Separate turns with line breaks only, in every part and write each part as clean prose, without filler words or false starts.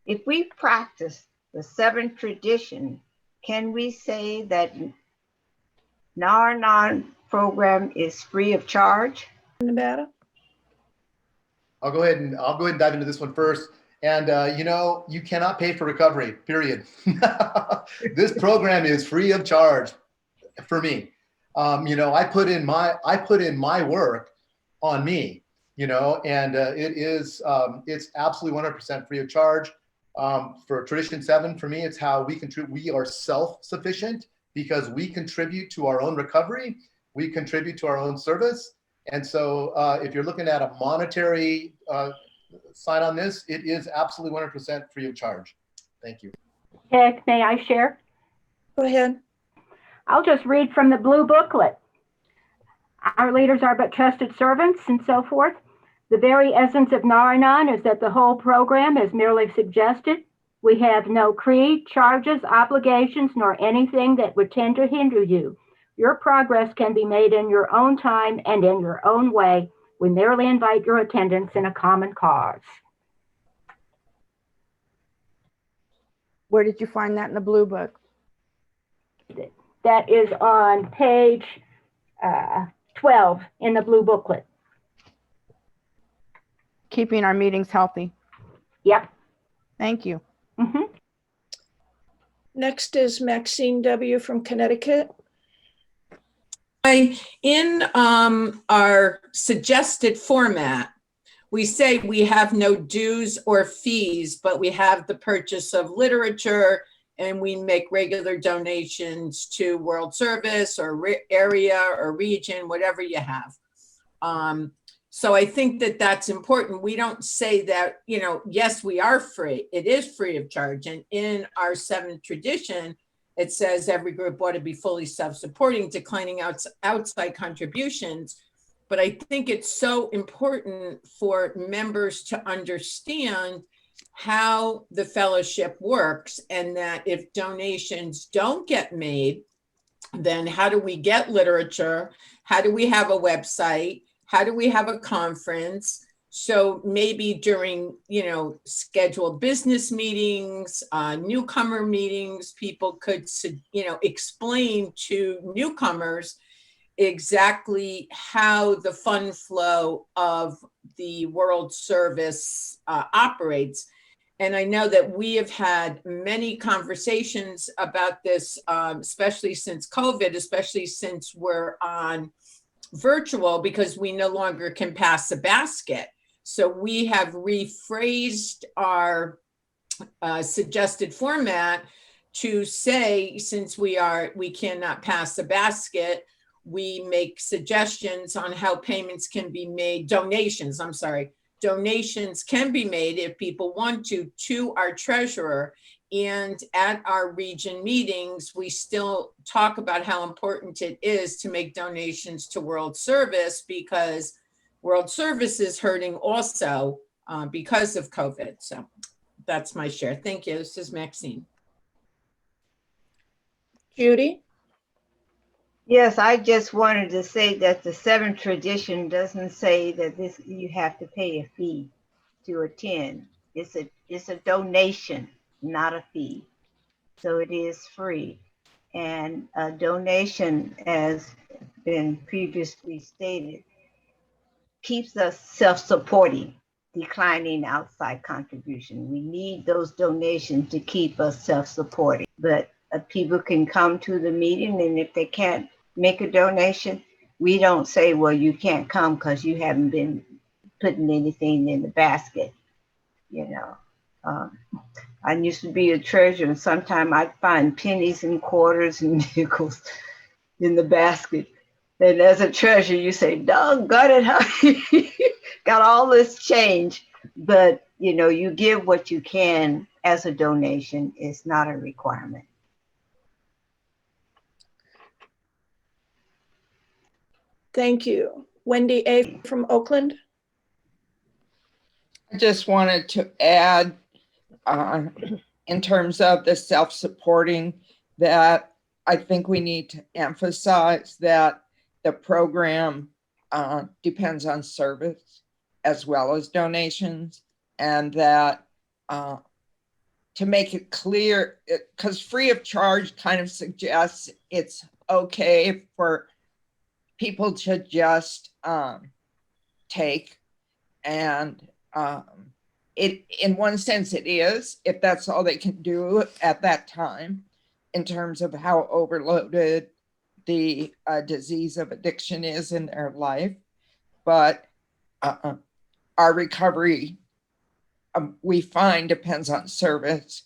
If we practice the seventh tradition, can we say that Nar-Anon program is free of charge?
Nevada?
I'll go ahead and dive into this one first. And you cannot pay for recovery, period. This program is free of charge for me. I put in my work on me, and it's absolutely 100% free of charge. For Tradition 7, for me, it's how we contribute. We are self-sufficient because we contribute to our own recovery. We contribute to our own service. And so if you're looking at a monetary sign on this, it is absolutely 100% free of charge. Thank you.
Heck, may I share?
Go ahead.
I'll just read from the blue booklet. Our leaders are but trusted servants and so forth. The very essence of Nar-Anon is that the whole program is merely suggested. We have no creed, charges, obligations, nor anything that would tend to hinder you. Your progress can be made in your own time and in your own way. We merely invite your attendance in a common cause.
Where did you find that in the blue book?
That is on page 12 in the blue booklet.
Keeping our meetings healthy.
Yep.
Thank you.
Mm-hmm.
Next is Maxine W. from Connecticut.
In our suggested format, we say we have no dues or fees, but we have the purchase of literature, and we make regular donations to World Service or area or region, whatever you have. So I think that that's important. We don't say that, yes, we are free. It is free of charge. And in our seventh tradition, it says every group ought to be fully self-supporting, declining outside contributions. But I think it's so important for members to understand how the fellowship works, and that if donations don't get made, then how do we get literature? How do we have a website? How do we have a conference? So maybe during, scheduled business meetings, newcomer meetings, people could, explain to newcomers exactly how the fund flow of the World Service operates. And I know that we have had many conversations about this, especially since COVID, especially since we're on virtual, because we no longer can pass a basket. So we have rephrased our suggested format to say, since we cannot pass a basket, we make suggestions on how payments can be made, donations can be made if people want to our treasurer. And at our region meetings, we still talk about how important it is to make donations to World Service, because World Service is hurting also because of COVID. So that's my share. Thank you. This is Maxine.
Judy?
Yes, I just wanted to say that the seventh tradition doesn't say that you have to pay a fee to attend. It's a donation, not a fee. So it is free. And a donation, as been previously stated, keeps us self-supporting, declining outside contribution. We need those donations to keep us self-supporting. But people can come to the meeting, and if they can't make a donation, we don't say, well, you can't come because you haven't been putting anything in the basket. I used to be a treasurer, and sometimes I'd find pennies and quarters and nickels in the basket. And as a treasurer, you say, doggone it, huh? Got all this change. But, you give what you can as a donation. It's not a requirement.
Thank you. Wendy A. from Oakland.
I just wanted to add, in terms of the self-supporting, that I think we need to emphasize that the program depends on service as well as donations, and that to make it clear, because free of charge kind of suggests it's okay for people to just take, and it, in one sense it is, if that's all they can do at that time, in terms of how overloaded the disease of addiction is in their life. But our recovery, we find, depends on service,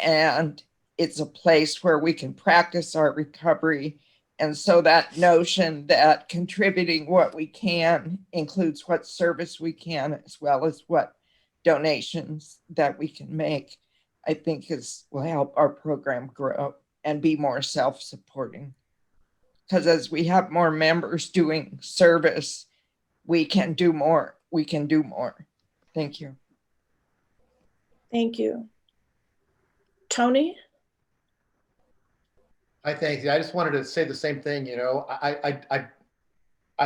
and it's a place where we can practice our recovery. And so that notion that contributing what we can includes what service we can, as well as what donations that we can make, I think will help our program grow and be more self-supporting. Because as we have more members doing service, we can do more. We can do more. Thank you.
Thank you. Tony?
I thank you. I just wanted to say the same thing. You know, I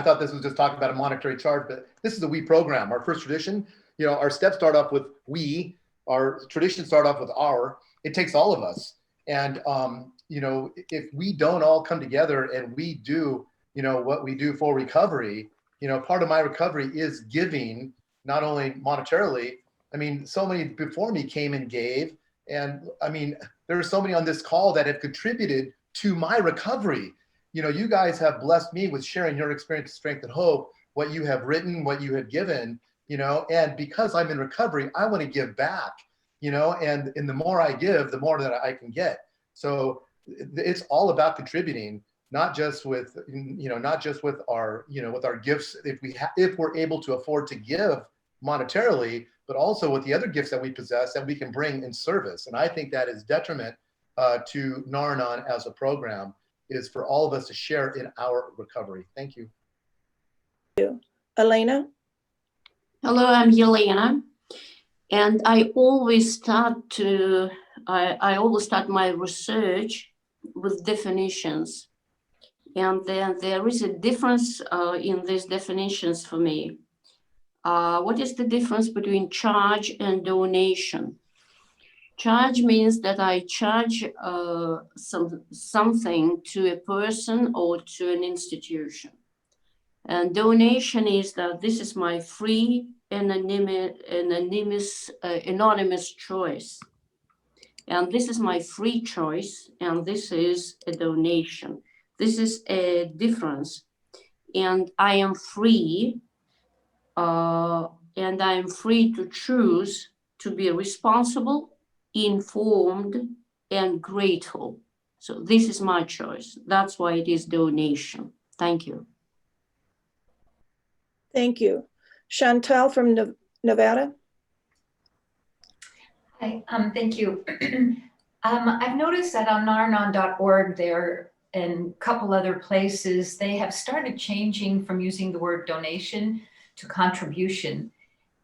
thought this was just talking about a monetary charge, but this is a we program. Our first tradition, you know, our steps start off with we, our traditions start off with our. It takes all of us. And, you know, if we don't all come together and we do, you know, what we do for recovery, you know, part of my recovery is giving, not only monetarily. I mean, so many before me came and gave. And I mean, there are so many on this call that have contributed to my recovery. You know, you guys have blessed me with sharing your experience, strength, and hope, what you have written, what you have given, you know, and because I'm in recovery, I want to give back, you know, and the more I give, the more that I can get. So it's all about contributing, not just with, you know, not just with our, you know, with our gifts, if we're able to afford to give monetarily, but also with the other gifts that we possess that we can bring in service. And I think that is detriment to Nar-Anon as a program, is for all of us to share in our recovery. Thank you.
Elena?
Hello, I'm Yelena, and I always start my research with definitions, and then there is a difference in these definitions for me. What is the difference between charge and donation? Charge means that I charge something to a person or to an institution. And donation is that this is my free, anonymous choice. And this is my free choice, and this is a donation. This is a difference. And I am free, and I am free to choose to be responsible, informed, and grateful. So this is my choice. That's why it is donation. Thank you.
Thank you. Chantal from Nevada?
Hi, thank you. I've noticed that on Nar-Anon.org there and a couple other places, they have started changing from using the word donation to contribution.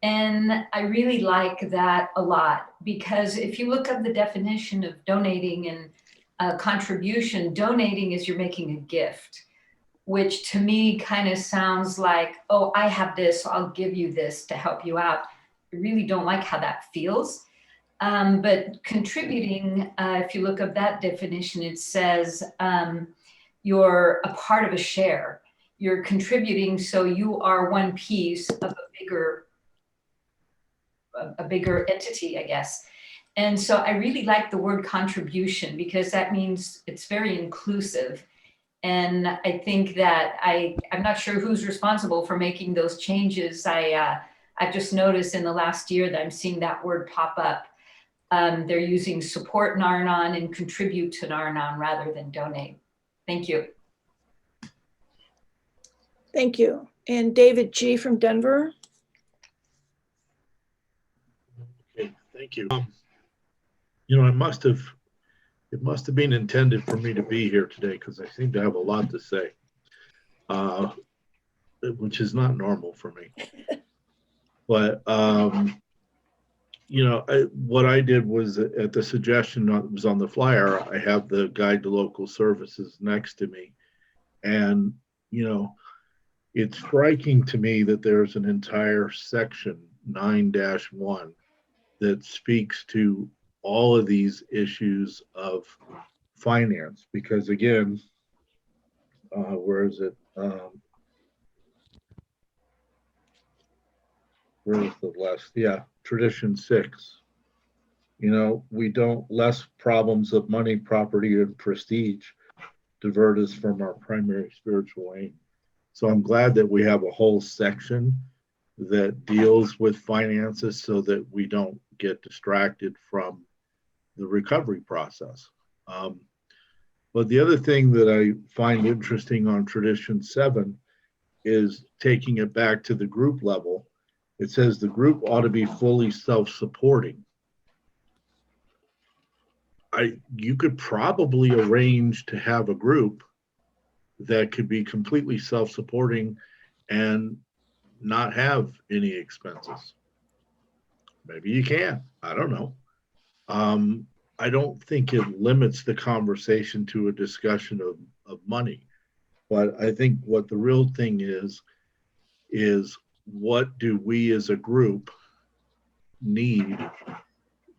And I really like that a lot, because if you look up the definition of donating and contribution, donating is you're making a gift, which to me kind of sounds like, oh, I have this, so I'll give you this to help you out. I really don't like how that feels. But contributing, if you look up that definition, it says you're a part of a share. You're contributing, so you are one piece of a bigger entity, I guess. And so I really like the word contribution, because that means it's very inclusive. And I think that I'm not sure who's responsible for making those changes. I've just noticed in the last year that I'm seeing that word pop up. They're using support Nar-Anon and contribute to Nar-Anon rather than donate. Thank you.
Thank you. And David G. from Denver?
Okay, thank you. You know, it must have been intended for me to be here today, because I seem to have a lot to say, which is not normal for me. But, you know, what I did was, at the suggestion that was on the flyer, I have the guide to local services next to me. And, you know, it's striking to me that there's an entire section, 9-1, that speaks to all of these issues of finance, because again, where is it? Where is the last? Yeah, tradition 6. You know, we don't, less problems of money, property, and prestige divert us from our primary spiritual aim. So I'm glad that we have a whole section that deals with finances so that we don't get distracted from the recovery process. But the other thing that I find interesting on Tradition 7 is taking it back to the group level. It says the group ought to be fully self-supporting. You could probably arrange to have a group that could be completely self-supporting and not have any expenses. Maybe you can. I don't know. I don't think it limits the conversation to a discussion of money. But I think what the real thing is what do we as a group need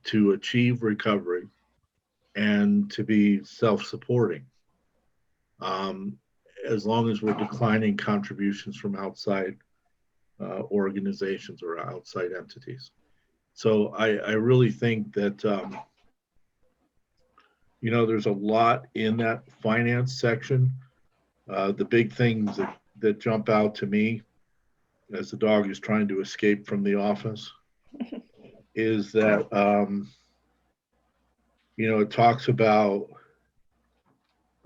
to achieve recovery and to be self-supporting, as long as we're declining contributions from outside organizations or outside entities. So I really think that, you know, there's a lot in that finance section. The big things that jump out to me as the dog is trying to escape from the office is that, you know, it talks about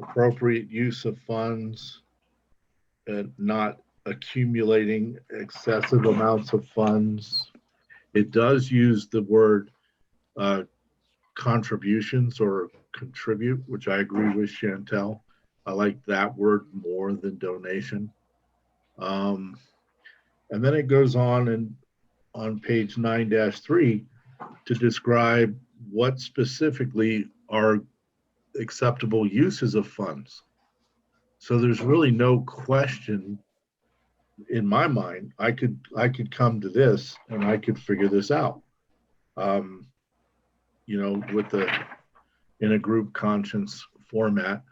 appropriate use of funds and not accumulating excessive amounts of funds. It does use the word contributions or contribute, which I agree with Chantel. I like that word more than donation. And then it goes on page 9-3 to describe what specifically are acceptable uses of funds. So there's really no question in my mind. I could come to this and I could figure this out. You know, in a group conscience format,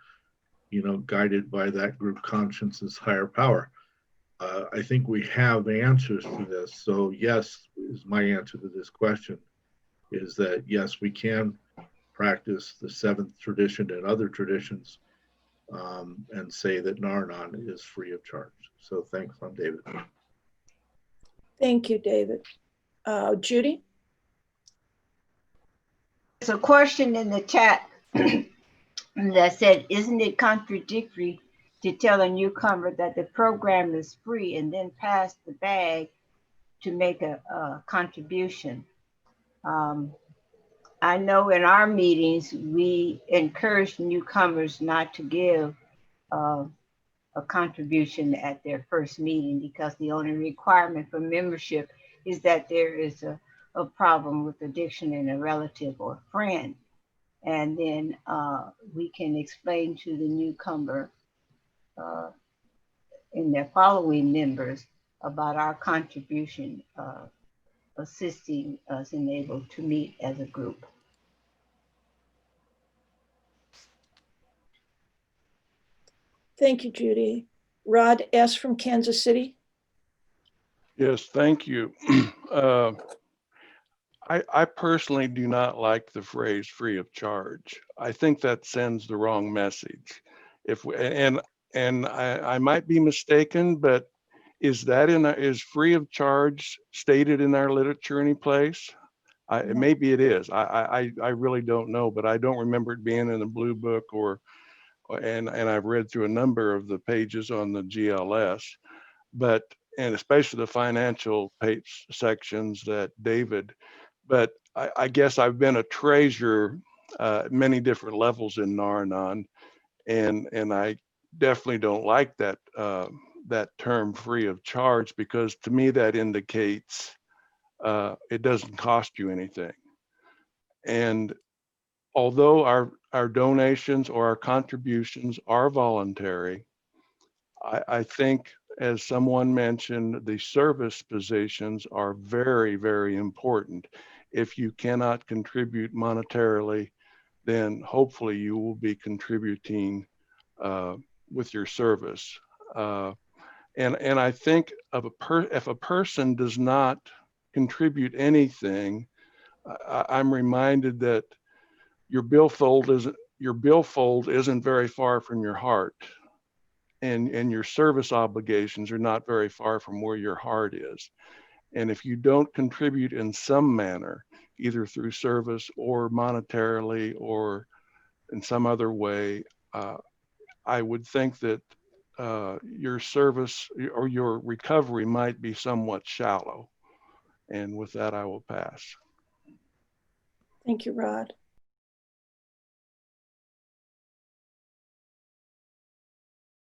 you know, guided by that group conscience's higher power. I think we have answers to this. So yes, is my answer to this question, is that yes, we can practice the 7th tradition and other traditions, and say that Nar-Anon is free of charge. So thanks, I'm David.
Thank you, David. Judy?
There's a question in the chat that said, isn't it contradictory to tell a newcomer that the program is free and then pass the bag to make a contribution? I know in our meetings, we encourage newcomers not to give a contribution at their first meeting, because the only requirement for membership is that there is a problem with addiction in a relative or friend. And then we can explain to the newcomer and their following members about our contribution, assisting us in able to meet as a group.
Thank you, Judy. Rod S. from Kansas City.
Yes, thank you. I personally do not like the phrase free of charge. I think that sends the wrong message. I might be mistaken, but is free of charge stated in our literature any place? Maybe it is. I really don't know, but I don't remember it being in the Blue Book and I've read through a number of the pages on the GLS, and especially the financial page sections that David, but I guess I've been a treasurer at many different levels in Nar-Anon, and I definitely don't like that term free of charge, because to me that indicates it doesn't cost you anything. And although our donations or our contributions are voluntary, I think as someone mentioned, the service positions are very, very important. If you cannot contribute monetarily, then hopefully you will be contributing with your service. And I think if a person does not contribute anything, I'm reminded that your billfold isn't very far from your heart, and your service obligations are not very far from where your heart is. And if you don't contribute in some manner, either through service or monetarily or in some other way, I would think that your service or your recovery might be somewhat shallow. And with that, I will pass.
Thank you, Rod.